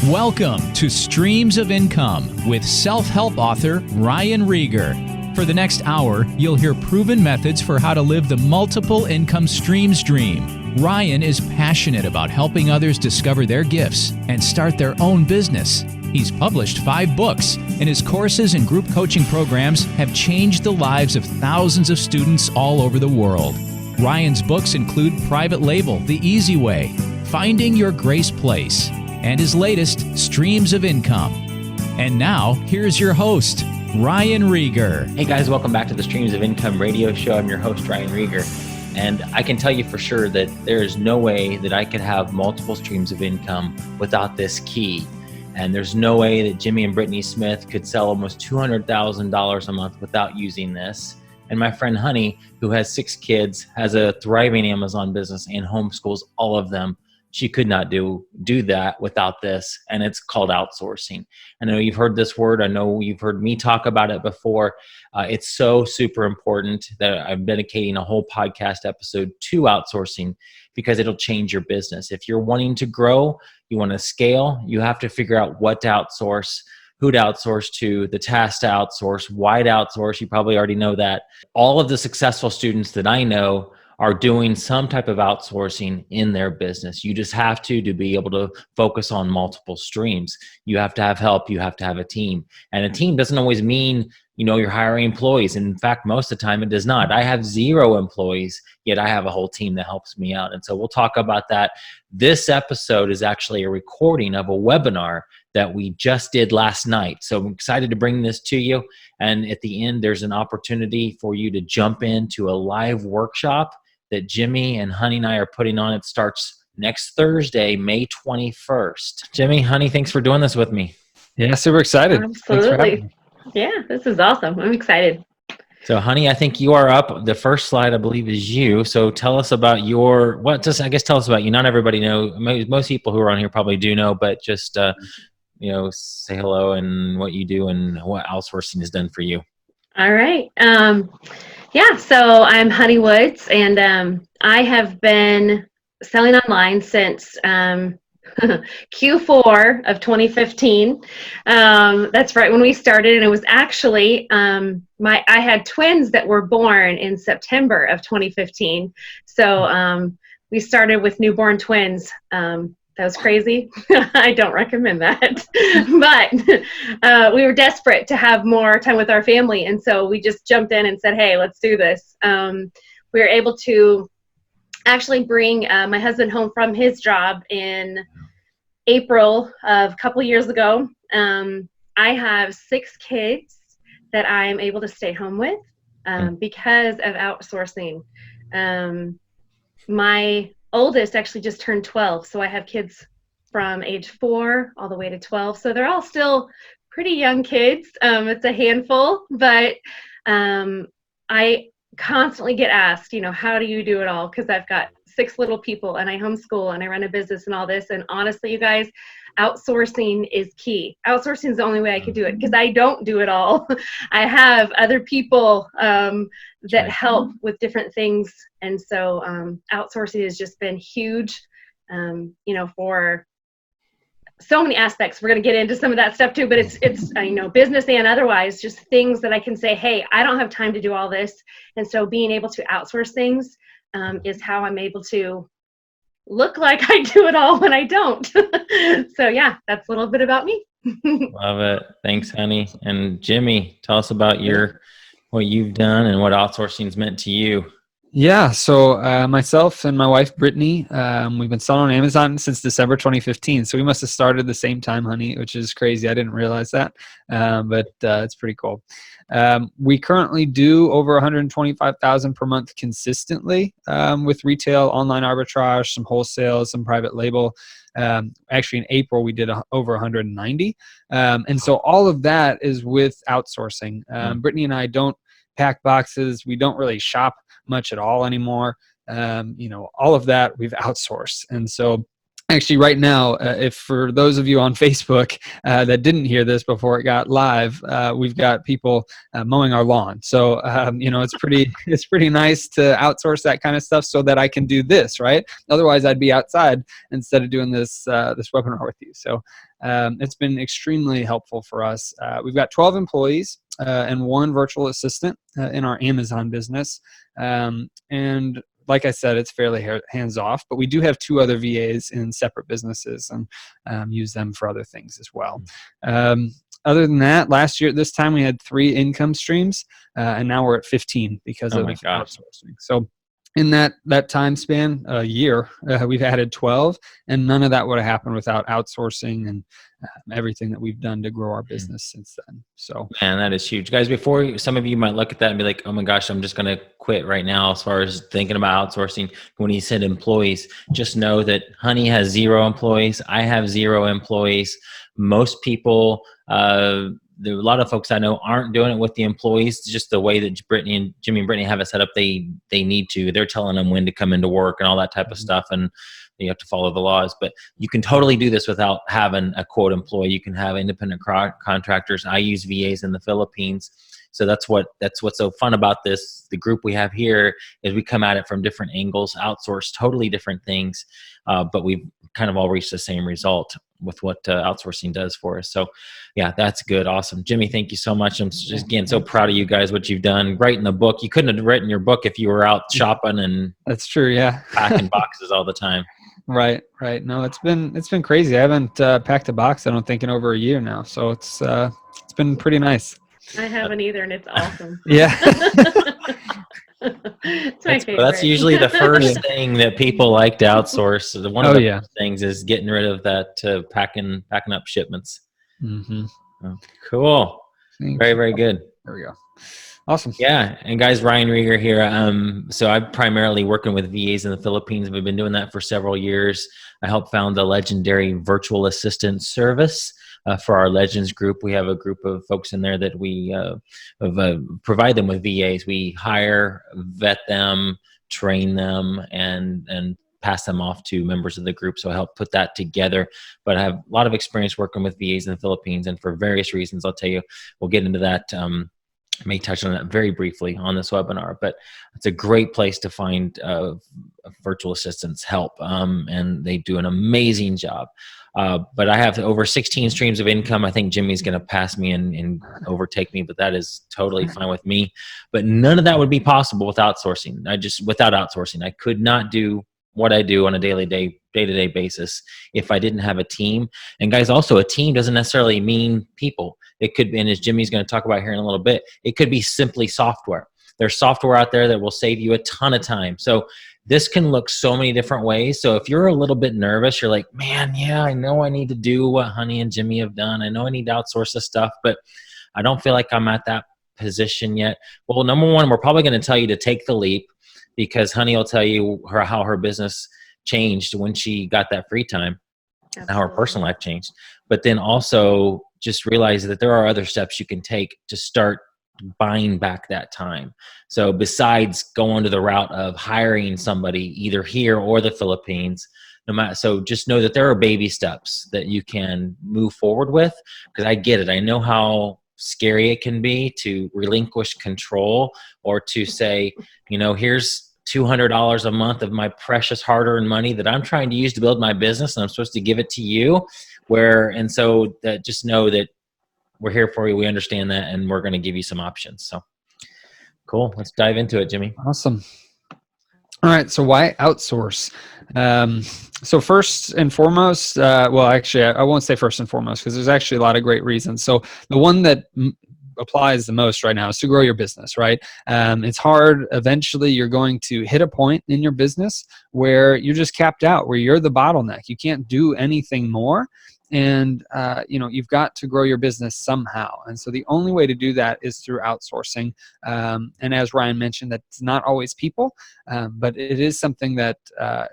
Welcome to Streams of Income with self-help author Ryan Rehear. For the next hour, you'll hear proven methods for how to live the multiple income streams dream. Ryan is passionate about helping others discover their gifts and start their own business. He's published 5 books, and his courses and group coaching programs have changed the lives of thousands of students all over the world. Ryan's books include Private Label, The Easy Way, Finding Your Grace Place, and his latest, Streams of Income. And now, here's your host, Ryan Rehear. Hey guys, welcome back to the Streams of Income radio show. I'm your host, Ryan Rehear. And I can tell you for sure that there is no way that I could have multiple streams of income without this key. And there's no way that Jimmy and Brittany Smith could sell almost $200,000 a month without using this. And my friend Honey, who has 6 kids, has a thriving Amazon business and homeschools all of them. She could not do that without this, and it's called outsourcing. I know you've heard this word. I know you've heard me talk about it before. It's so super important that I'm dedicating a whole podcast episode to outsourcing because it'll change your business. If you're wanting to grow, you want to scale, you have to figure out what to outsource, who to outsource to, the task to outsource, why to outsource. You probably already know that. All of the successful students that I know are doing some type of outsourcing in their business. You just have to be able to focus on multiple streams. You have to have help. You have to have a team. And a team doesn't always mean, you're hiring employees. In fact, most of the time it does not. I have 0 employees, yet I have a whole team that helps me out. And so we'll talk about that. This episode is actually a recording of a webinar that we just did last night. So I'm excited to bring this to you. And at the end, there's an opportunity for you to jump into a live workshop that Jimmy and Honey and I are putting on. It starts next Thursday, May 21st. Jimmy, Honey, thanks for doing this with me. Yeah, super excited. Absolutely. Yeah, this is awesome. I'm excited. So, Honey, I think you are up. The first slide, I believe, is you. So tell us about tell us about you. Not everybody knows. Most people who are on here probably do know, but just, say hello and what you do and what outsourcing has done for you. All right. So I'm Honey Woods, and I have been selling online since Q4 of 2015. That's right when we started, and it was actually I had twins that were born in September of 2015. So we started with newborn twins. That was crazy. I don't recommend that. But we were desperate to have more time with our family. And so we just jumped in and said, hey, let's do this. We were able to actually bring my husband home from his job in April of a couple years ago. I have 6 kids that I am able to stay home with because of outsourcing. My oldest actually just turned 12, so I have kids from age 4 all the way to 12, so they're all still pretty young kids. It's a handful, but I constantly get asked, how do you do it all? Because I've got 6 little people, and I homeschool, and I run a business and all this, and honestly, you guys, outsourcing is key. Outsourcing is the only way I could do it because I don't do it all. I have other people that help with different things, and so outsourcing has just been huge, for so many aspects. We're going to get into some of that stuff too, but it's business and otherwise, just things that I can say, hey, I don't have time to do all this, and so being able to outsource things is how I'm able to look like I do it all when I don't. So yeah, that's a little bit about me. Love it. Thanks, Honey. And Jimmy, tell us about what you've done and what outsourcing's meant to you. Yeah, so myself and my wife, Brittany, we've been selling on Amazon since December 2015. So we must have started the same time, Honey, which is crazy. I didn't realize that, but it's pretty cool. We currently do over $125,000 per month consistently with retail, online arbitrage, some wholesale, some private label. Actually, in April, we did over 190. And so all of that is with outsourcing. Brittany and I don't pack boxes. We don't really shop much at all anymore. All of that we've outsourced. And so Actually, right now, if for those of you on Facebook that didn't hear this before it got live, we've got people mowing our lawn. So it's pretty nice to outsource that kind of stuff so that I can do this, right? Otherwise, I'd be outside instead of doing this webinar with you. So it's been extremely helpful for us. We've got 12 employees and one virtual assistant in our Amazon business, and like I said, it's fairly hands off, but we do have 2 other VAs in separate businesses and use them for other things as well. Other than that, last year at this time we had 3 income streams, and now we're at 15 because of outsourcing. So in that time span, a year, we've added 12, and none of that would have happened without outsourcing and everything that we've done to grow our business since then. So, man, that is huge, guys. Before some of you might look at that and be like, "Oh my gosh, I'm just going to quit right now." As far as thinking about outsourcing, when he said employees, just know that Honey has 0 employees. I have 0 employees. Most people, there are a lot of folks I know aren't doing it with the employees. Just the way that Jimmy and Brittany have it set up, they need to. They're telling them when to come into work and all that type of stuff, and you have to follow the laws. But you can totally do this without having a quote employee. You can have independent contractors. I use VAs in the Philippines. So that's what's so fun about this. The group we have here is we come at it from different angles, outsource totally different things, but we've kind of all reached the same result with what outsourcing does for us. So yeah, that's good. Awesome. Jimmy, thank you so much. I'm just, again, so proud of you guys, what you've done. Writing the book. You couldn't have written your book if you were out shopping and that's true. Yeah. packing boxes all the time. Right. No, it's been crazy. I haven't packed a box, I don't think, in over a year now. So it's been pretty nice. I haven't either, and it's awesome. Yeah. It's my favorite. That's usually the first thing that people like to outsource. One of the first things is getting rid of that packing up shipments. Mm-hmm. Oh, cool. Very, very good. There we go. Awesome. Yeah. And guys, Ryan Rehear here. So I'm primarily working with VAs in the Philippines. We've been doing that for several years. I helped found the legendary virtual assistant service for our Legends group. We have a group of folks in there that we provide them with VAs. We hire, vet them, train them, and pass them off to members of the group. So I help put that together. But I have a lot of experience working with VAs in the Philippines, and for various reasons, I'll tell you, we'll get into that. I may touch on that very briefly on this webinar, but it's a great place to find virtual assistants help, and they do an amazing job. But I have over 16 streams of income. I think Jimmy's going to pass me and overtake me, but that is totally fine with me. But none of that would be possible with outsourcing. Without outsourcing, I could not do what I do on a day-to-day basis if I didn't have a team. And guys, also a team doesn't necessarily mean people. It could be, and as Jimmy's going to talk about here in a little bit, it could be simply software. There's software out there that will save you a ton of time. So this can look so many different ways. So if you're a little bit nervous, you're like, man, yeah, I know I need to do what Honey and Jimmy have done. I know I need to outsource this stuff, but I don't feel like I'm at that position yet. Well, number one, we're probably going to tell you to take the leap, because Honey will tell you how her business changed when she got that free time. Absolutely. How her personal life changed. But then also just realize that there are other steps you can take to start buying back that time. So besides going to the route of hiring somebody either here or the Philippines, so just know that there are baby steps that you can move forward with, because I get it. I know how scary it can be to relinquish control, or to say, here's $200 a month of my precious hard-earned money that I'm trying to use to build my business, and I'm supposed to give it to you. So that just know that we're here for you. We understand that, and we're going to give you some options. So cool. Let's dive into it, Jimmy. Awesome. All right. So why outsource? So first and foremost, well, actually, I won't say first and foremost, because there's actually a lot of great reasons. So the one that applies the most right now is to grow your business, right? It's hard. Eventually, you're going to hit a point in your business where you're just capped out, where you're the bottleneck. You can't do anything more. And, you've got to grow your business somehow. And so the only way to do that is through outsourcing. And as Ryan mentioned, that's not always people, but it is something that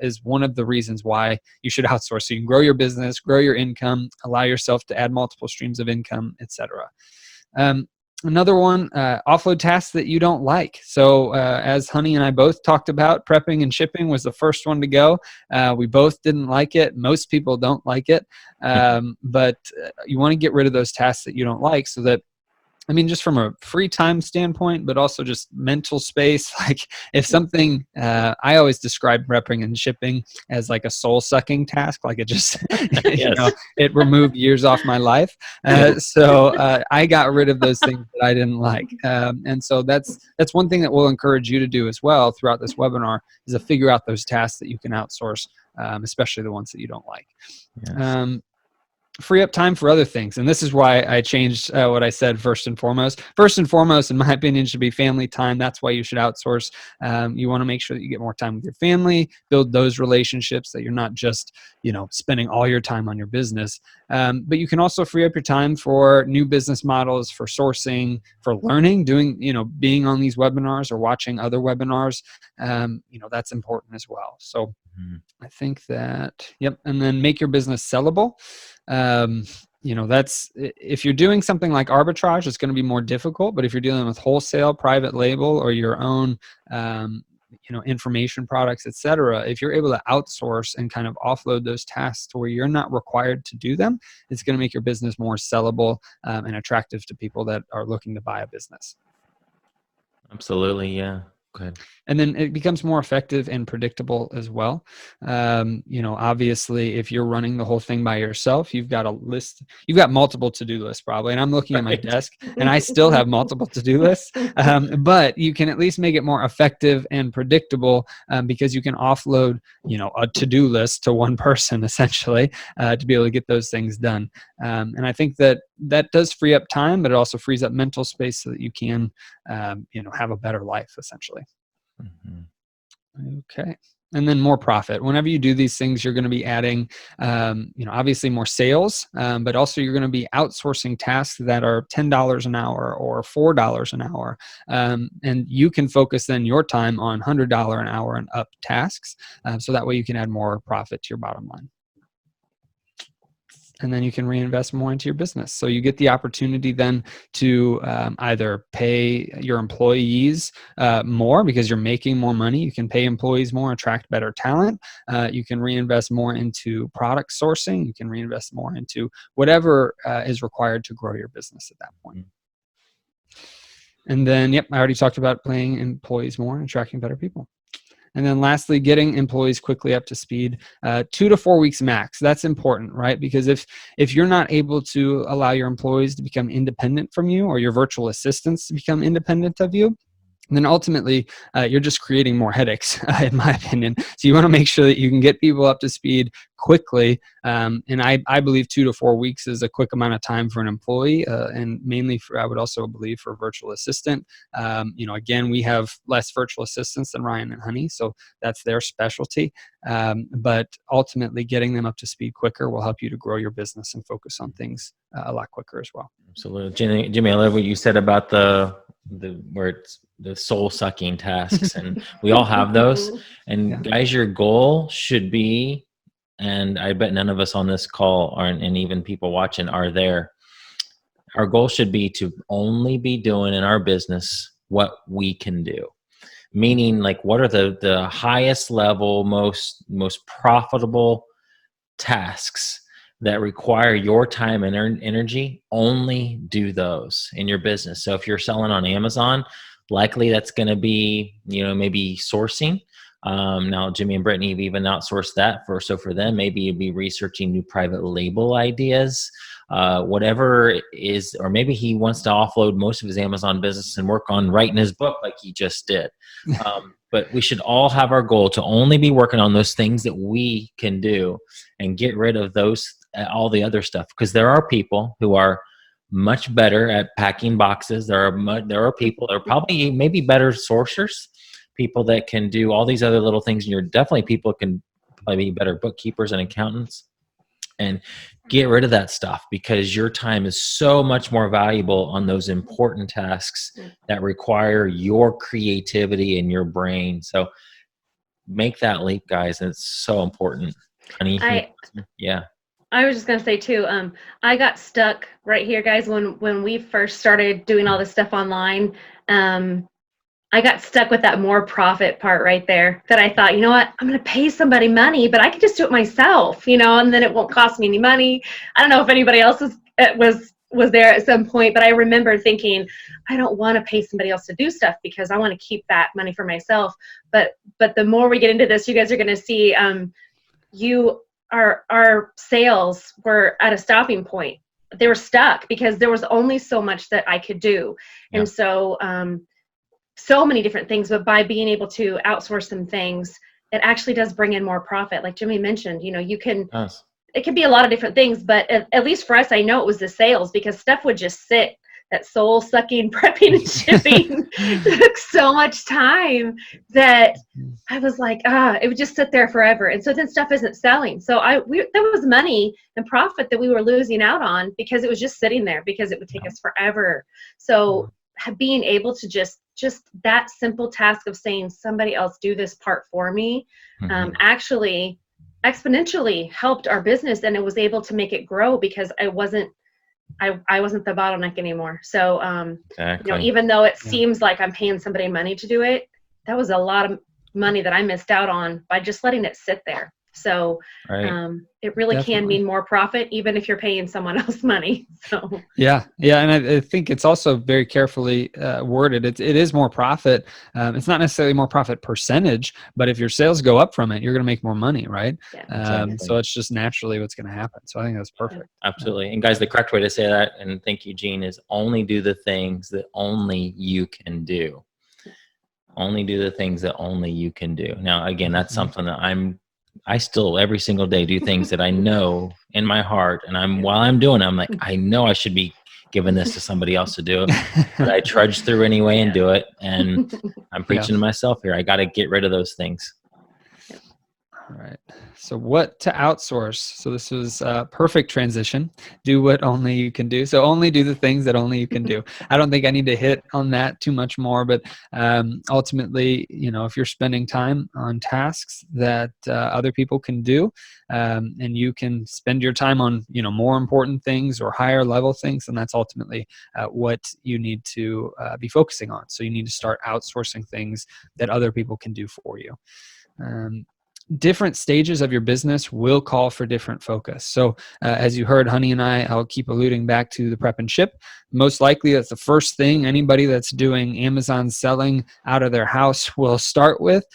is one of the reasons why you should outsource. So you can grow your business, grow your income, allow yourself to add multiple streams of income, etc. Another one, offload tasks that you don't like. So as Honey and I both talked about, prepping and shipping was the first one to go. We both didn't like it. Most people don't like it. But you want to get rid of those tasks that you don't like so that, I mean, just from a free time standpoint, but also just mental space. Like if something, I always describe prepping and shipping as like a soul sucking task. Like it just, Yes. it removed years off my life. So I got rid of those things that I didn't like. And so that's one thing that we'll encourage you to do as well throughout this webinar is to figure out those tasks that you can outsource, especially the ones that you don't like. Yes. Free up time for other things. And this is why I changed what I said first and foremost. First and foremost, in my opinion, should be family time. That's why you should outsource. You want to make sure that you get more time with your family, build those relationships, that you're not just, spending all your time on your business. But you can also free up your time for new business models, for sourcing, for learning, being on these webinars or watching other webinars. That's important as well. So I think that, yep. And then make your business sellable. That's, if you're doing something like arbitrage, it's going to be more difficult. But if you're dealing with wholesale, private label, or your own, information products, etc., if you're able to outsource and kind of offload those tasks to where you're not required to do them, it's going to make your business more sellable and attractive to people that are looking to buy a business. Absolutely. Yeah. Go ahead. And then it becomes more effective and predictable as well. Obviously, if you're running the whole thing by yourself, you've got a list, you've got multiple to-do lists probably. And I'm looking at my desk and I still have multiple to-do lists, but you can at least make it more effective and predictable because you can offload, a to-do list to one person essentially to be able to get those things done. And I think that does free up time, but it also frees up mental space so that you can, have a better life essentially. Mm-hmm. Okay. And then more profit. Whenever you do these things, you're going to be adding, obviously more sales, but also you're going to be outsourcing tasks that are $10 an hour or $4 an hour. And you can focus then your time on $100 an hour and up tasks. So that way you can add more profit to your bottom line. And then you can reinvest more into your business. So you get the opportunity then to either pay your employees more because you're making more money. You can pay employees more, attract better talent. You can reinvest more into product sourcing. You can reinvest more into whatever is required to grow your business at that point. And then, I already talked about paying employees more and attracting better people. And then lastly, getting employees quickly up to speed, 2 to 4 weeks max. That's important, right? Because if you're not able to allow your employees to become independent from you or your virtual assistants to become independent of you, then ultimately you're just creating more headaches, in my opinion. So you want to make sure that you can get people up to speed quickly. And I believe 2 to 4 weeks is a quick amount of time for an employee, and mainly I would also believe for a virtual assistant. Again, we have less virtual assistants than Ryan and Honey, so that's their specialty. But ultimately, getting them up to speed quicker will help you to grow your business and focus on things a lot quicker as well. Absolutely. Jimmy, I love what you said about the where it's the soul sucking tasks, and we all have those. And guys, your goal should be, and I bet none of us on this call aren't, and even people watching are there. Our goal should be to only be doing in our business what we can do. Meaning, like, what are the highest level, most profitable tasks that require your time and energy? Only do those in your business. So if you're selling on Amazon, likely that's going to be, maybe sourcing. Now Jimmy and Brittany have even outsourced that so for them, maybe you'd be researching new private label ideas, whatever it is, or maybe he wants to offload most of his Amazon business and work on writing his book like he just did. But we should all have our goal to only be working on those things that we can do and get rid of all the other stuff. Because there are people who are much better at packing boxes. There are people that are probably maybe better sourcers, people that can do all these other little things. And you're definitely people can probably be better bookkeepers and accountants. And get rid of that stuff, because your time is so much more valuable on those important tasks that require your creativity and your brain. So make that leap, guys. It's so important. Honey, yeah. I was just gonna say too, I got stuck right here, guys, when we first started doing all this stuff online. I got stuck with that more profit part right there, that I thought, you know what, I'm going to pay somebody money, but I could just do it myself, and then it won't cost me any money. I don't know if anybody else was there at some point, but I remember thinking, I don't want to pay somebody else to do stuff because I want to keep that money for myself. But the more we get into this, you guys are going to see, our sales were at a stopping point. They were stuck because there was only so much that I could do. Yeah. And so many different things, but by being able to outsource some things, it actually does bring in more profit. Like Jimmy mentioned, you can, Yes. it could be a lot of different things, but at least for us, I know it was the sales, because stuff would just sit. That soul sucking prepping and shipping took so much time that I was like, it would just sit there forever. And so then stuff isn't selling. So there was money and profit that we were losing out on because it was just sitting there, because it would take us forever. So being able to just that simple task of saying, somebody else do this part for me, actually exponentially helped our business, and it was able to make it grow because I wasn't the bottleneck anymore. So Exactly. even though it seems like I'm paying somebody money to do it, that was a lot of money that I missed out on by just letting it sit there. So it really can mean more profit, even if you're paying someone else money. So yeah, and I think it's also very carefully worded. It is more profit. It's not necessarily more profit percentage, but if your sales go up from it, you're going to make more money, right? Exactly. So it's just naturally what's going to happen. So I think that's perfect. Absolutely. And guys, the correct way to say that, and thank you, Gene, is only do the things that only you can do. Only do the things that only you can do. Now, again, that's something that I still every single day do things that I know in my heart, and while I'm doing it, I'm like, I know I should be giving this to somebody else to do, but I trudge through anyway and do it. And I'm preaching to myself here. I got to get rid of those things. All right. So what to outsource? So this was a perfect transition. Do what only you can do. So only do the things that only you can do. I don't think I need to hit on that too much more, but ultimately, if you're spending time on tasks that other people can do, and you can spend your time on, more important things or higher level things, then that's ultimately what you need to be focusing on. So you need to start outsourcing things that other people can do for you. Different stages of your business will call for different focus. So as you heard, Honey and I'll keep alluding back to the prep and ship. Most likely that's the first thing anybody that's doing Amazon selling out of their house will start with.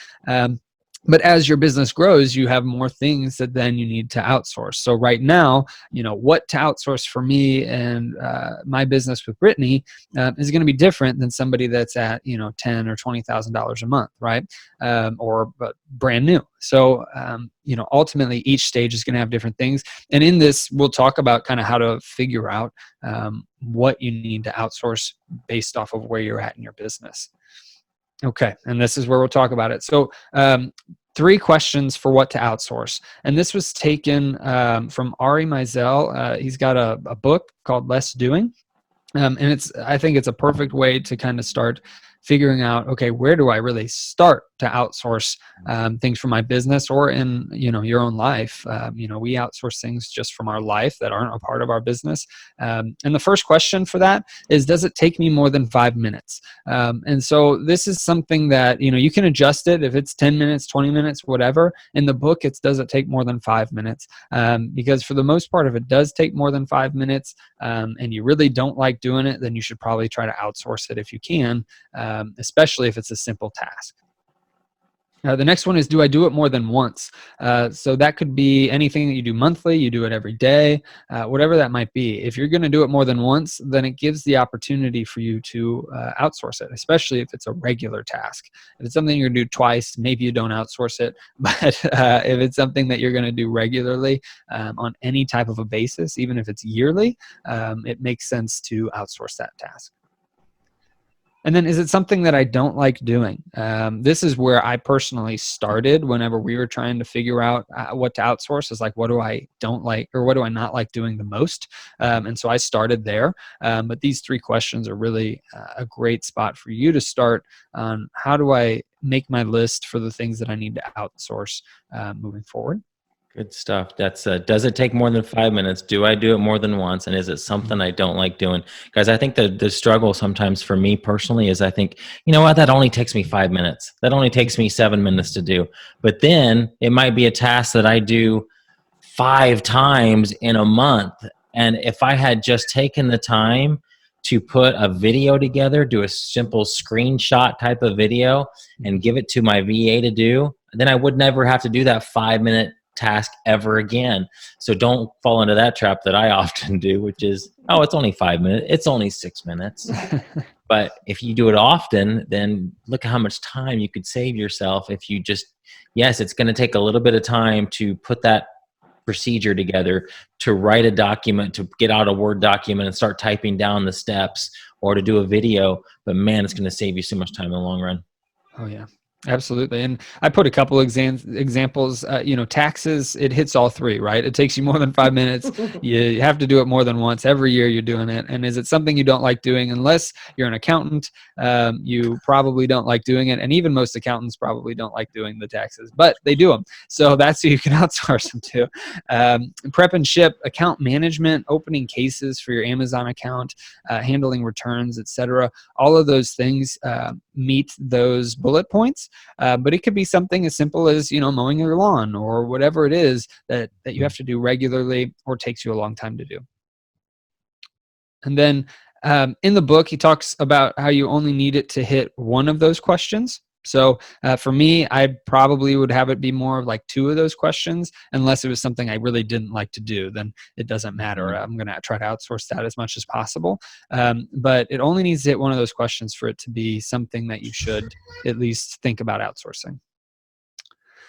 But as your business grows, you have more things that then you need to outsource. So right now, what to outsource for me and my business with Brittany is going to be different than somebody that's at $10,000 or $20,000 a month, right? Or brand new. So ultimately, each stage is going to have different things. And in this, we'll talk about kind of how to figure out what you need to outsource based off of where you're at in your business. Okay, and this is where we'll talk about it. So 3 questions for what to outsource. And this was taken from Ari Meisel. He's got a book called Less Doing. And I think it's a perfect way to kind of start figuring out, okay, where do I really start to outsource things for my business or in, your own life? We outsource things just from our life that aren't a part of our business. And the first question for that is, does it take me more than 5 minutes? And so this is something that, you can adjust it if it's 10 minutes, 20 minutes, whatever. In the book, it doesn't take more than 5 minutes because for the most part, if it does take more than 5 minutes and you really don't like doing it, then you should probably try to outsource it if you can, especially if it's a simple task. The next one is, do I do it more than once? So that could be anything that you do monthly, you do it every day, whatever that might be. If you're going to do it more than once, then it gives the opportunity for you to outsource it, especially if it's a regular task. If it's something you're going to do twice, maybe you don't outsource it. But if it's something that you're going to do regularly on any type of a basis, even if it's yearly, it makes sense to outsource that task. And then, is it something that I don't like doing? This is where I personally started whenever we were trying to figure out what to outsource. Is like, what do I don't like, or what do I not like doing the most? And so I started there. But these 3 questions are really a great spot for you to start on how do I make my list for the things that I need to outsource moving forward. Good stuff. That's does it take more than 5 minutes? Do I do it more than once? And is it something I don't like doing? Guys, I think the struggle sometimes for me personally is I think, you know what, that only takes me 5 minutes. That only takes me 7 minutes to do. But then it might be a task that I do 5 times in a month. And if I had just taken the time to put a video together, do a simple screenshot type of video and give it to my VA to do, then I would never have to do that 5 minute task ever again. So don't fall into that trap that I often do, which is, oh, it's only 5 minutes. It's only 6 minutes. But if you do it often, then look at how much time you could save yourself if you just, yes, it's going to take a little bit of time to put that procedure together, to write a document, to get out a Word document and start typing down the steps, or to do a video. But man, it's going to save you so much time in the long run. Oh yeah. Absolutely. And I put a couple examples, taxes, it hits all three, right? It takes you more than 5 minutes. You have to do it more than once. Every year you're doing it. And is it something you don't like doing? Unless you're an accountant, you probably don't like doing it. And even most accountants probably don't like doing the taxes, but they do them. So that's who you can outsource them to. Prep and ship, account management, opening cases for your Amazon account, handling returns, etc. All of those things meet those bullet points. But it could be something as simple as, mowing your lawn or whatever it is that you have to do regularly or takes you a long time to do. And then in the book, he talks about how you only need it to hit one of those questions. So for me, I probably would have it be more like 2 of those questions, unless it was something I really didn't like to do, then it doesn't matter. I'm going to try to outsource that as much as possible. But it only needs to hit one of those questions for it to be something that you should at least think about outsourcing.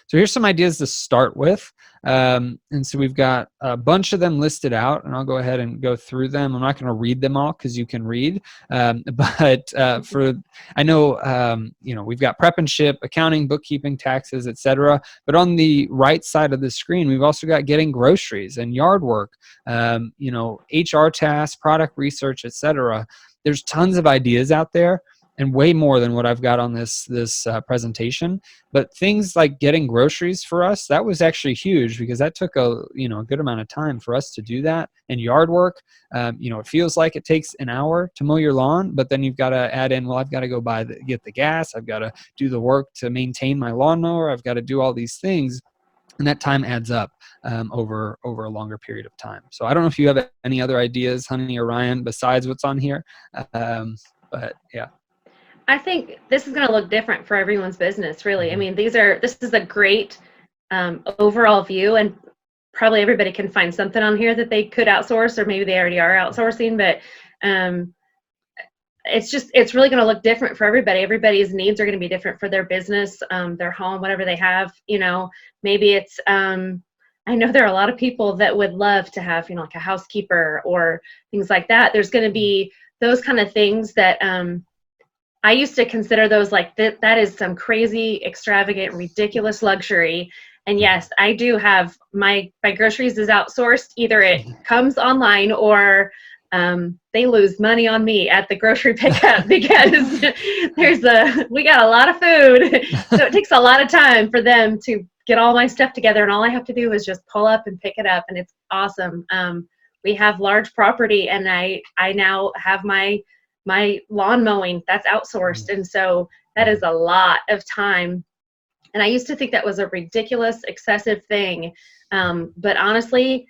So here's some ideas to start with. And so we've got a bunch of them listed out, and I'll go ahead and go through them. I'm not going to read them all because you can read. But I know, we've got prep and ship, accounting, bookkeeping, taxes, etc. But on the right side of the screen, we've also got getting groceries and yard work, HR tasks, product research, etc. There's tons of ideas out there, and way more than what I've got on this presentation. But things like getting groceries for us, that was actually huge because that took a good amount of time for us to do that. And yard work, it feels like it takes an hour to mow your lawn, but then you've got to add in, well, I've got to go get the gas, I've got to do the work to maintain my lawnmower, I've got to do all these things. And that time adds up over a longer period of time. So I don't know if you have any other ideas, Honey or Ryan, besides what's on here. But yeah. I think this is going to look different for everyone's business, really. I mean, this is a great overall view, and probably everybody can find something on here that they could outsource, or maybe they already are outsourcing, but it's really going to look different for everybody. Everybody's needs are going to be different for their business, their home, whatever they have. Maybe it's, I know there are a lot of people that would love to have, like a housekeeper or things like that. There's going to be those kind of things that, I used to consider those like that is some crazy, extravagant, ridiculous luxury. And yes, I do have my groceries is outsourced. Either it comes online or they lose money on me at the grocery pickup because we got a lot of food. So it takes a lot of time for them to get all my stuff together. And all I have to do is just pull up and pick it up. And it's awesome. We have large property, and I now have my lawn mowing that's outsourced. And so that is a lot of time. And I used to think that was a ridiculous, excessive thing. But honestly,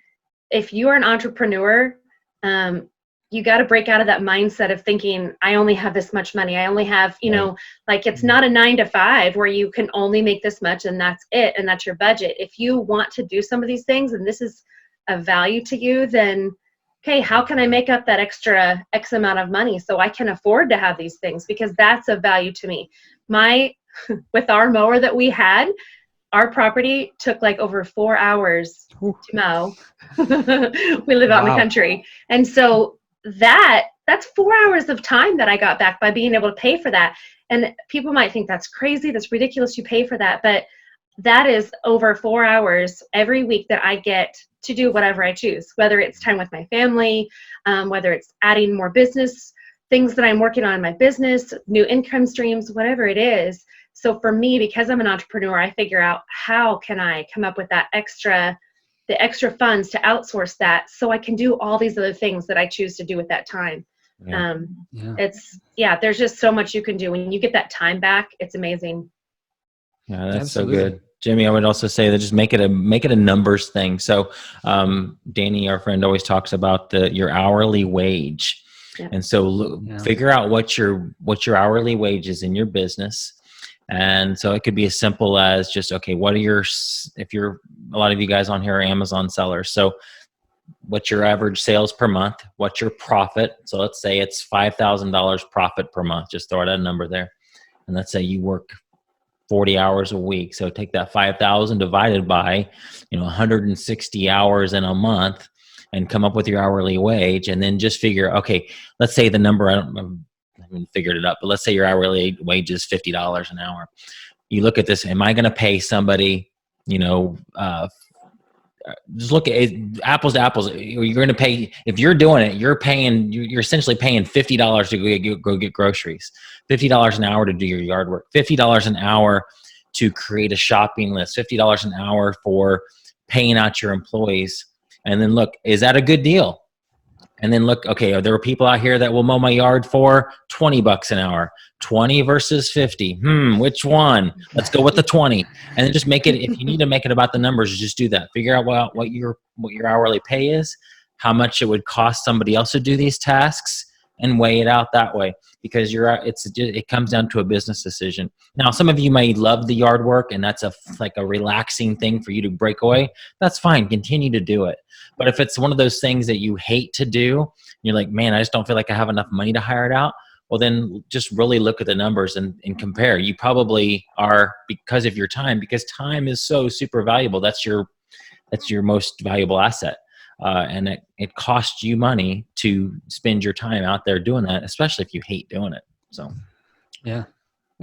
if you are an entrepreneur, you got to break out of that mindset of thinking, I only have this much money. I only have, like it's not a 9-to-5 where you can only make this much and that's it. And that's your budget. If you want to do some of these things and this is of value to you, then okay, how can I make up that extra X amount of money so I can afford to have these things? Because that's of value to me. With our mower that we had, our property took like over 4 hours to mow. We live out in the country. And so that's 4 hours of time that I got back by being able to pay for that. And people might think that's crazy, that's ridiculous you pay for that. But that is over 4 hours every week that I get to do whatever I choose, whether it's time with my family, whether it's adding more business, things that I'm working on in my business, new income streams, whatever it is. So for me, because I'm an entrepreneur, I figure out how can I come up with that extra the extra funds to outsource that so I can do all these other things that I choose to do with that time. Yeah. There's just so much you can do. When you get that time back, it's amazing. Yeah, that's Absolutely. so good. Jimmy, I would also say that just make it a numbers thing. So Danny, our friend, always talks about your hourly wage. Yep. And so figure out what your hourly wage is in your business. And so it could be as simple as just, okay, if you're, a lot of you guys on here are Amazon sellers. So what's your average sales per month? What's your profit? So let's say it's $5,000 profit per month. Just throw out a number there. And let's say you work 40 hours a week. So take that 5,000 divided by, 160 hours in a month and come up with your hourly wage. And then just figure, okay, let's say the number, I haven't figured it up, but let's say your hourly wage is $50 an hour. You look at this, am I going to pay somebody, just look at apples to apples. You're going to pay, if you're doing it, you're essentially paying $50 to go get groceries, $50 an hour to do your yard work, $50 an hour to create a shopping list, $50 an hour for paying out your employees. And then look, is that a good deal? And then look, okay, are there people out here that will mow my yard for $20 an hour? 20 versus 50. Which one? Let's go with the 20. And then just make it, if you need to make it about the numbers, just do that. Figure out what your hourly pay is, how much it would cost somebody else to do these tasks, and weigh it out that way, because it comes down to a business decision. Now, some of you may love the yard work and that's like a relaxing thing for you to break away. That's fine. Continue to do it. But if it's one of those things that you hate to do, you're like, man, I just don't feel like I have enough money to hire it out. Well, then just really look at the numbers and compare. You probably are, because of your time, because time is so super valuable. That's your most valuable asset. And it costs you money to spend your time out there doing that, especially if you hate doing it. So, yeah,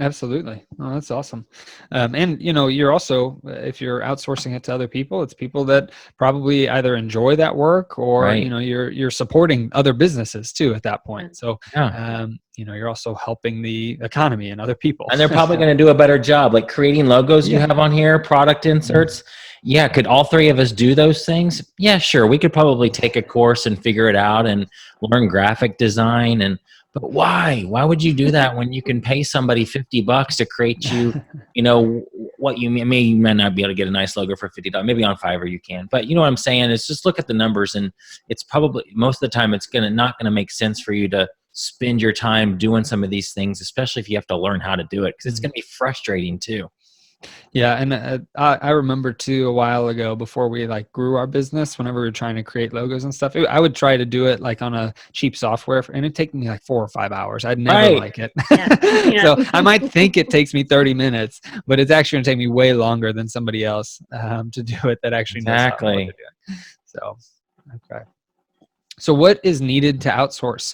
absolutely. Oh, that's awesome. And you're also, if you're outsourcing it to other people, it's people that probably either enjoy that work or, right. You're supporting other businesses too at that point. So, yeah. you're also helping the economy and other people. And they're probably going to do a better job, like creating logos you have on here, product inserts. Yeah. Could all three of us do those things? Yeah, sure. We could probably take a course and figure it out and learn graphic design. But why? Why would you do that when you can pay somebody $50 to create you, what you may not be able to get a nice logo for $50. Maybe on Fiverr you can. But you know what I'm saying? It's just look at the numbers, and it's probably most of the time it's not gonna make sense for you to spend your time doing some of these things, especially if you have to learn how to do it, because it's going to be frustrating too. Yeah. And I remember too, a while ago, before we grew our business, whenever we were trying to create logos and stuff, I would try to do it on a cheap software and it'd take me 4 or 5 hours. I'd never like it. Yeah. So I might think it takes me 30 minutes, but it's actually going to take me way longer than somebody else to do it that actually knows what they're doing. So, okay. So what is needed to outsource?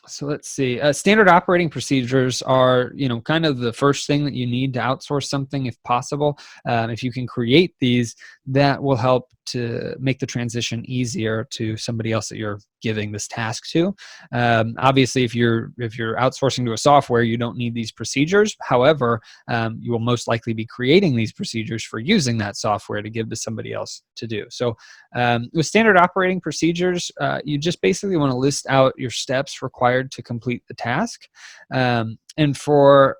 So let's see. Standard operating procedures are, kind of the first thing that you need to outsource something if possible. If you can create these, that will help to make the transition easier to somebody else that you're giving this task to. Obviously, if you're outsourcing to a software, you don't need these procedures. However, you will most likely be creating these procedures for using that software to give to somebody else to do. So with standard operating procedures, you just basically want to list out your steps required to complete the task. And for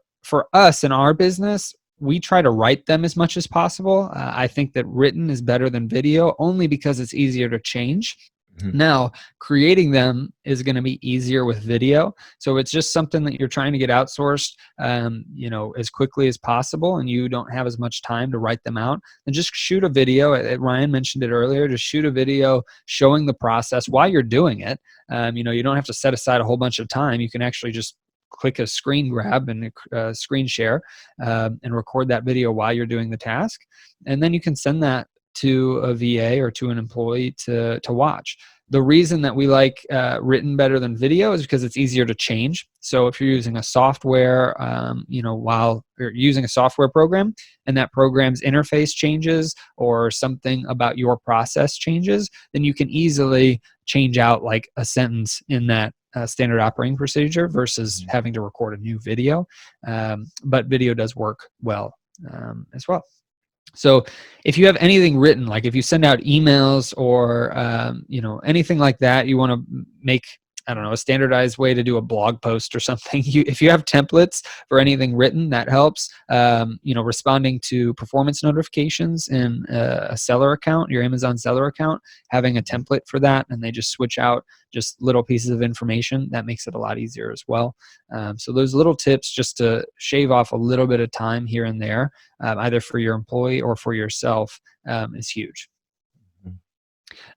us in our business, we try to write them as much as possible. I think that written is better than video, only because it's easier to change. Mm-hmm. Now, creating them is going to be easier with video. So it's just something that you're trying to get outsourced, as quickly as possible, and you don't have as much time to write them out. And just shoot a video. Ryan mentioned it earlier. Just shoot a video showing the process while you're doing it. You don't have to set aside a whole bunch of time. You can actually just click a screen grab and screen share and record that video while you're doing the task. And then you can send that to a VA or to an employee to watch. The reason that we like written better than video is because it's easier to change. So if you're using a software, while you're using a software program and that program's interface changes or something about your process changes, then you can easily change out a sentence in that standard operating procedure versus having to record a new video. But video does work well as well. So if you have anything written, like if you send out emails or anything like that, you want to make, I don't know, a standardized way to do a blog post or something. If you have templates for anything written, that helps. Responding to performance notifications in a seller account, your Amazon seller account, having a template for that, and they just switch out just little pieces of information, that makes it a lot easier as well. So those little tips just to shave off a little bit of time here and there, either for your employee or for yourself, is huge.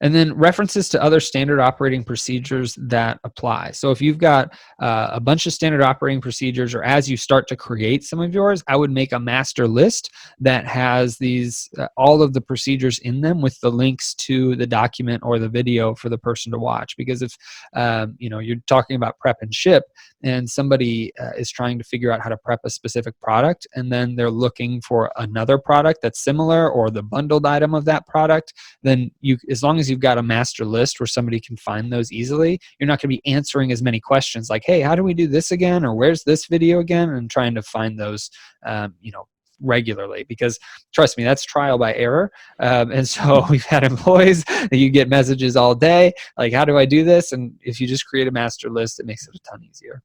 And then references to other standard operating procedures that apply. So if you've got a bunch of standard operating procedures, or as you start to create some of yours, I would make a master list that has these all of the procedures in them with the links to the document or the video for the person to watch. Because if you're talking about prep and ship, and somebody is trying to figure out how to prep a specific product, and then they're looking for another product that's similar or the bundled item of that product, then as long as you've got a master list where somebody can find those easily, you're not going to be answering as many questions like, hey, how do we do this again? Or where's this video again? And trying to find those, regularly, because trust me, that's trial by error. And so we've had employees that you get messages all day, like, how do I do this? And if you just create a master list, it makes it a ton easier.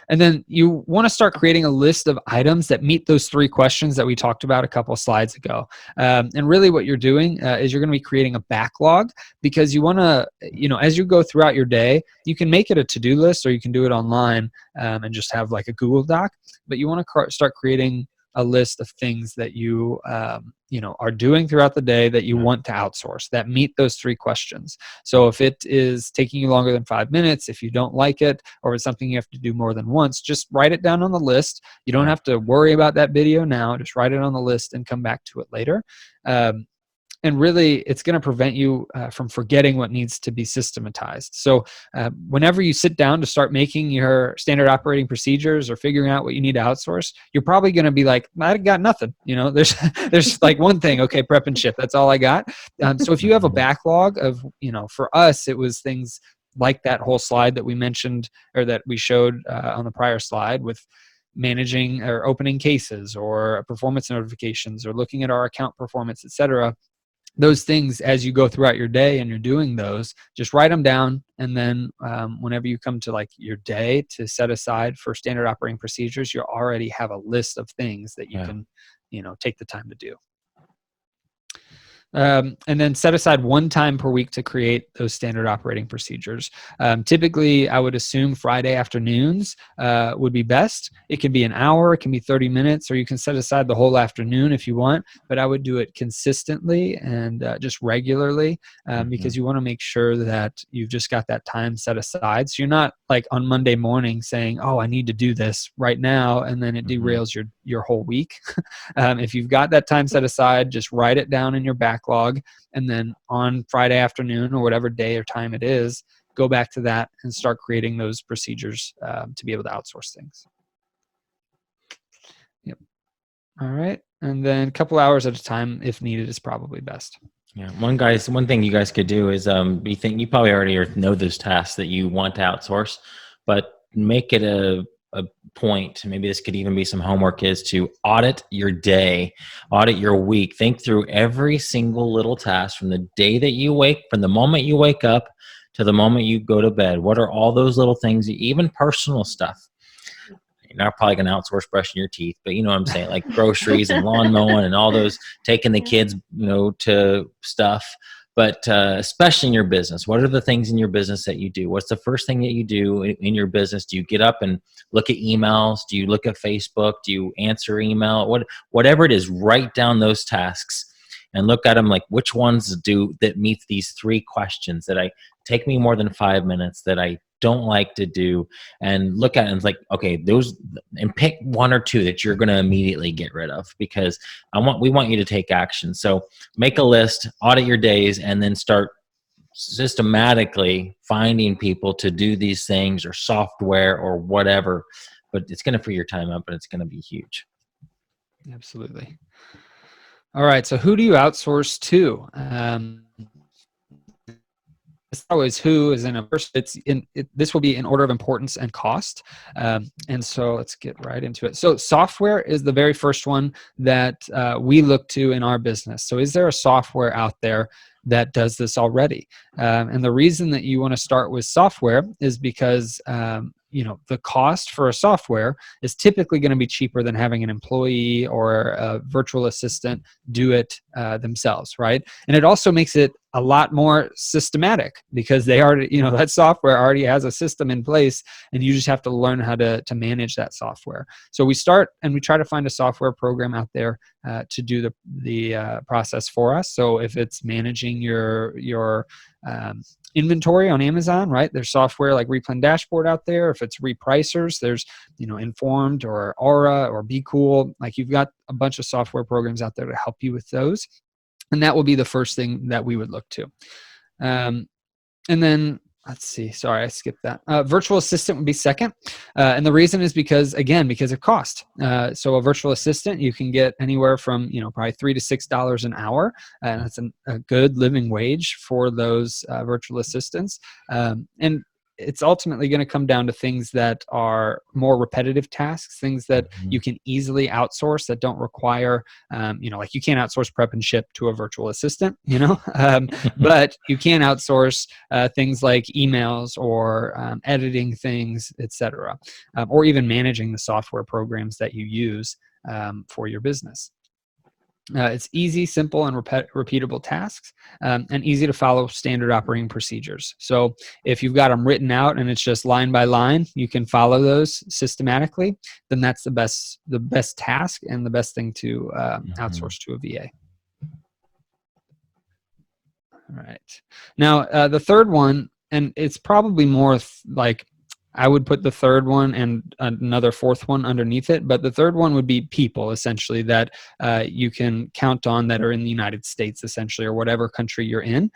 And then you want to start creating a list of items that meet those 3 questions that we talked about a couple of slides ago. And really what you're doing is you're going to be creating a backlog, because you want to, as you go throughout your day, you can make it a to-do list, or you can do it online and just have like a Google Doc. But you want to start creating a list of things that you are doing throughout the day that you want to outsource, that meet those 3 questions. So if it is taking you longer than 5 minutes, if you don't like it, or it's something you have to do more than once, just write it down on the list. You don't have to worry about that video now. Just write it on the list and come back to it later. And really, it's going to prevent you from forgetting what needs to be systematized. So whenever you sit down to start making your standard operating procedures or figuring out what you need to outsource, you're probably going to be like, I got nothing. There's like one thing, okay, prep and ship. That's all I got. So if you have a backlog of, for us, it was things like that whole slide that we mentioned, or that we showed on the prior slide, with managing or opening cases or performance notifications or looking at our account performance, etc. Those things, as you go throughout your day and you're doing those, just write them down. And then whenever you come to like your day to set aside for standard operating procedures, you already have a list of things that you can, take the time to do. And then set aside 1 time per week to create those standard operating procedures. Typically, I would assume Friday afternoons would be best. It can be an hour, it can be 30 minutes, or you can set aside the whole afternoon if you want, but I would do it consistently and just regularly, because you want to make sure that you've just got that time set aside. So you're not like on Monday morning saying, oh, I need to do this right now, and then it derails your whole week. If you've got that time set aside, just write it down in your backlog, and then on Friday afternoon or whatever day or time it is, go back to that and start creating those procedures to be able to outsource things. Yep. All right. And then a couple hours at a time, if needed, is probably best. Yeah. One thing you guys could do is you probably already know those tasks that you want to outsource, but make it a point, maybe this could even be some homework, is to audit your day, audit your week. Think through every single little task from the day that from the moment you wake up to the moment you go to bed. What are all those little things, even personal stuff? You're not probably going to outsource brushing your teeth, but you know what I'm saying, like groceries and lawn mowing and all those, taking the kids, to stuff. But especially in your business, what are the things in your business that you do? What's the first thing that you do in your business? Do you get up and look at emails? Do you look at Facebook? Do you answer email? Whatever it is, write down those tasks and look at them, like which ones that meet these 3 questions that take me more than 5 minutes, that I don't like to do, and look at it and it's like, okay, those, and pick 1 or 2 that you're going to immediately get rid of, because we want you to take action. So make a list, audit your days, and then start systematically finding people to do these things, or software or whatever. But it's going to free your time up, and it's going to be huge. Absolutely. All right. So who do you outsource to? always who is in a first, this will be in order of importance and cost. And so let's get right into it. So software is the very first one that we look to in our business. So is there a software out there that does this already? And the reason that you want to start with software is because the cost for a software is typically going to be cheaper than having an employee or a virtual assistant do it themselves, right? And it also makes it a lot more systematic because they already, that software already has a system in place, and you just have to learn how to manage that software. So we start and we try to find a software program out there to do the process for us. So if it's managing your inventory on Amazon, right? There's software like Replan Dashboard out there. If it's Repricers, there's Informed or Aura or Be Cool. Like, you've got a bunch of software programs out there to help you with those. And that will be the first thing that we would look to. And then, let's see, sorry, I skipped that. Virtual assistant would be second. And the reason is because of cost. So a virtual assistant, you can get anywhere from, probably $3 to $6 an hour. And that's a good living wage for those virtual assistants. And it's ultimately going to come down to things that are more repetitive tasks, things that you can easily outsource that don't require, like you can't outsource prep and ship to a virtual assistant, but you can outsource things like emails or editing things, etc., or even managing the software programs that you use for your business. It's easy, simple, and repeatable tasks, and easy to follow standard operating procedures. So if you've got them written out and it's just line by line, you can follow those systematically, then that's the best task and the best thing to outsource to a VA. All right. Now, the third one, and it's probably more like, I would put the third one and another fourth one underneath it. But the third one would be people, essentially, that you can count on that are in the United States, essentially, or whatever country you're in.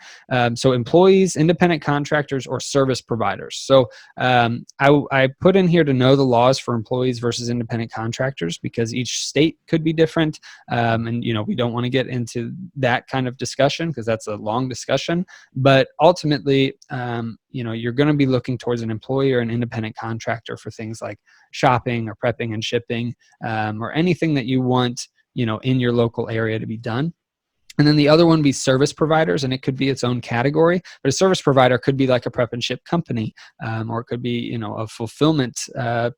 So employees, independent contractors, or service providers. So I put in here to know the laws for employees versus independent contractors, because each state could be different. And, we don't want to get into that kind of discussion because that's a long discussion. But ultimately, you're going to be looking towards an employee or an independent contractor for things like shopping or prepping and shipping, or anything that you want, in your local area to be done. And then the other one would be service providers, and it could be its own category. But a service provider could be like a prep and ship company, or it could be, a fulfillment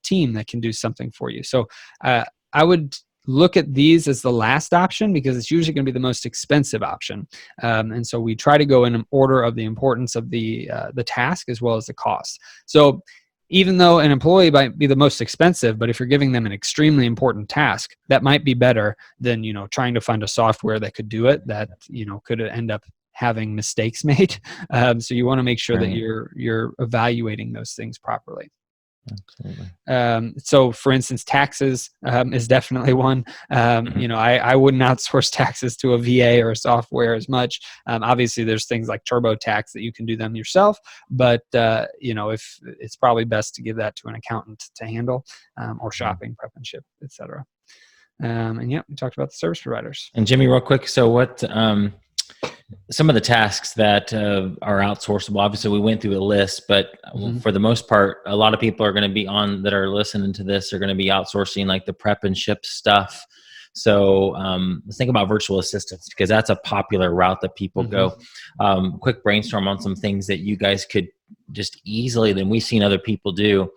team that can do something for you. So I would look at these as the last option because it's usually going to be the most expensive option. And so we try to go in an order of the importance of the task as well as the cost. So even though an employee might be the most expensive, but if you're giving them an extremely important task, that might be better than, trying to find a software that could do it that, could end up having mistakes made. So you want to make sure that you're evaluating those things properly. Absolutely. So for instance, taxes is definitely one. I wouldn't outsource taxes to a VA or a software as much. Obviously there's things like TurboTax that you can do them yourself, but if it's probably best to give that to an accountant to handle, or shopping, prep and ship, etc. And we talked about the service providers. And Jimmy, real quick, so what some of the tasks that are outsourceable? Obviously, we went through a list, but for the most part, a lot of people are going to be that are listening to this are going to be outsourcing like the prep and ship stuff. So let's think about virtual assistants, because that's a popular route that people go. Quick brainstorm on some things that you guys could just easily, than we've seen other people do,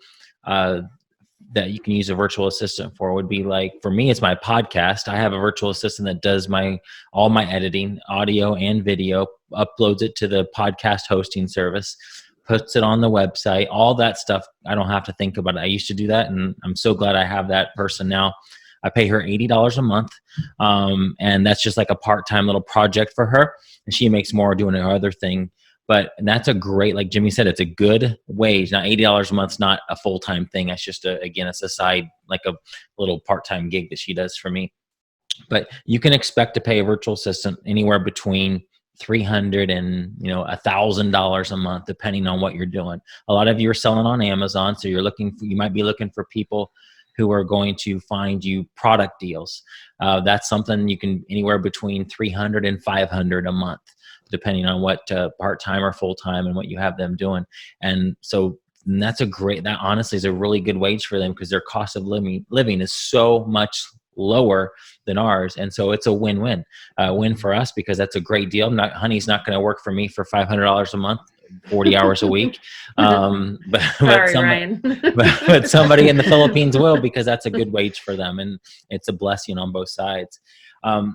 that you can use a virtual assistant for. Would be like, for me, it's my podcast. I have a virtual assistant that does all my editing, audio and video, uploads it to the podcast hosting service, puts it on the website, all that stuff. I don't have to think about it. I used to do that, and I'm so glad I have that person now. I pay her $80 a month, and that's just like a part-time little project for her, and she makes more doing her other thing. But that's a great, like Jimmy said, it's a good wage. Now, $80 a month's not a full-time thing. That's just it's a side, like a little part-time gig that she does for me. But you can expect to pay a virtual assistant anywhere between $300 and $1,000 a month, depending on what you're doing. A lot of you are selling on Amazon, so you might be looking for people who are going to find you product deals. That's something you can anywhere between 300 and 500 a month, depending on what part-time or full-time and what you have them doing. And so that honestly is a really good wage for them, because their cost of living is so much lower than ours. And so it's a win-win for us, because that's a great deal. Honey's not going to work for me for $500 a month, 40 hours a week. Ryan. but somebody in the Philippines will, because that's a good wage for them. And it's a blessing on both sides.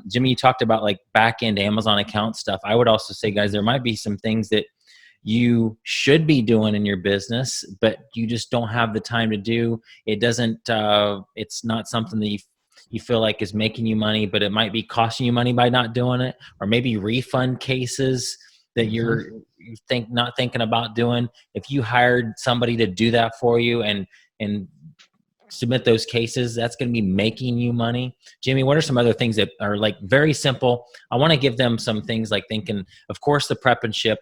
Jimmy, you talked about like back-end Amazon account stuff. I would also say, guys, there might be some things that you should be doing in your business, but you just don't have the time to do. It's not something that you feel like is making you money, but it might be costing you money by not doing it, or maybe refund cases that you're not thinking about doing. If you hired somebody to do that for you and submit those cases, that's going to be making you money. Jimmy, what are some other things that are like very simple? I want to give them some things, like thinking, of course, the prep and ship,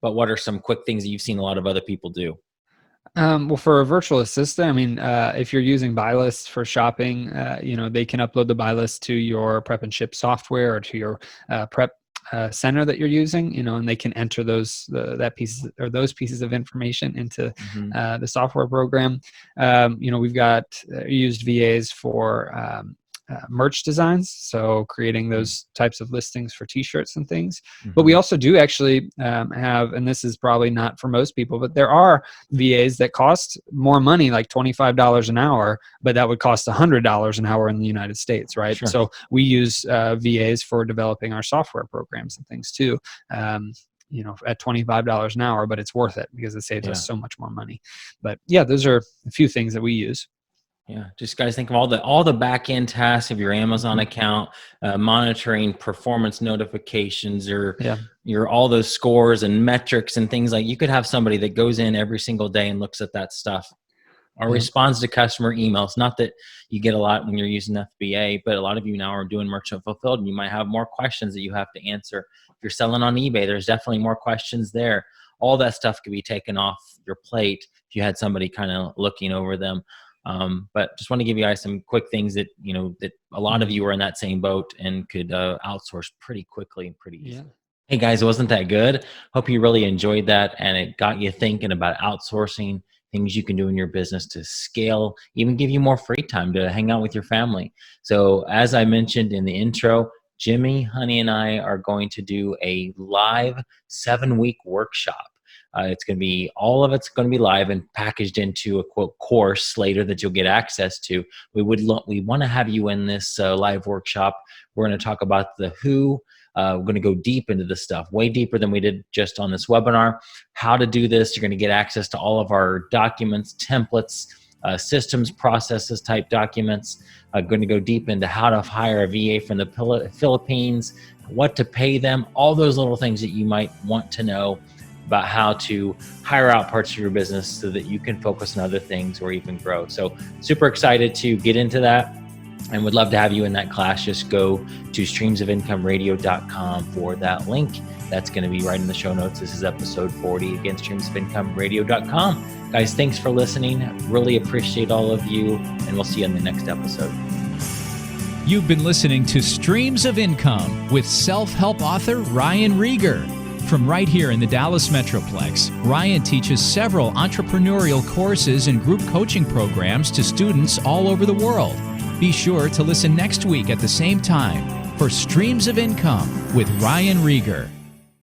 but what are some quick things that you've seen a lot of other people do? Well, for a virtual assistant, I mean, if you're using buy lists for shopping, they can upload the buy list to your prep and ship software or to your prep center that you're using, and they can enter those pieces of information into the software program. We've got used VAs for merch designs, so creating those types of listings for t-shirts and things. But we also do actually have, and this is probably not for most people, but there are VAs that cost more money, like $25 an hour, but that would cost $100 an hour in the United States, right? Sure. So we use VAs for developing our software programs and things too. At $25 an hour, but it's worth it because it saves us so much more money. But yeah, those are a few things that we use. Yeah, just guys, think of all the back end tasks of your Amazon account, monitoring performance notifications, or your all those scores and metrics and things. Like, you could have somebody that goes in every single day and looks at that stuff, or responds to customer emails. Not that you get a lot when you're using FBA, but a lot of you now are doing merchant fulfilled, and you might have more questions that you have to answer. If you're selling on eBay, there's definitely more questions there. All that stuff could be taken off your plate if you had somebody kind of looking over them. But just want to give you guys some quick things that, that a lot of you are in that same boat and could outsource pretty quickly and pretty easily. Yeah. Hey guys, wasn't that good? Hope you really enjoyed that, and it got you thinking about outsourcing, things you can do in your business to scale, even give you more free time to hang out with your family. So as I mentioned in the intro, Jimmy, Honey, and I are going to do a live 7-week workshop. All of it's going to be live and packaged into a quote course later that you'll get access to. We want to have you in this live workshop. We're going to talk about the who. We're going to go deep into this stuff, way deeper than we did just on this webinar. How to do this. You're going to get access to all of our documents, templates, systems, processes type documents. Going to go deep into how to hire a VA from the Philippines, what to pay them, all those little things that you might want to know about how to hire out parts of your business so that you can focus on other things or even grow. So super excited to get into that, and would love to have you in that class. Just go to streamsofincomeradio.com for that link. That's going to be right in the show notes. This is episode 40. Again, streamsofincomeradio.com. Guys, thanks for listening. Really appreciate all of you, and we'll see you in the next episode. You've been listening to Streams of Income with self-help author Ryan Rehear. From right here in the Dallas Metroplex, Ryan teaches several entrepreneurial courses and group coaching programs to students all over the world. Be sure to listen next week at the same time for Streams of Income with Ryan Rehear.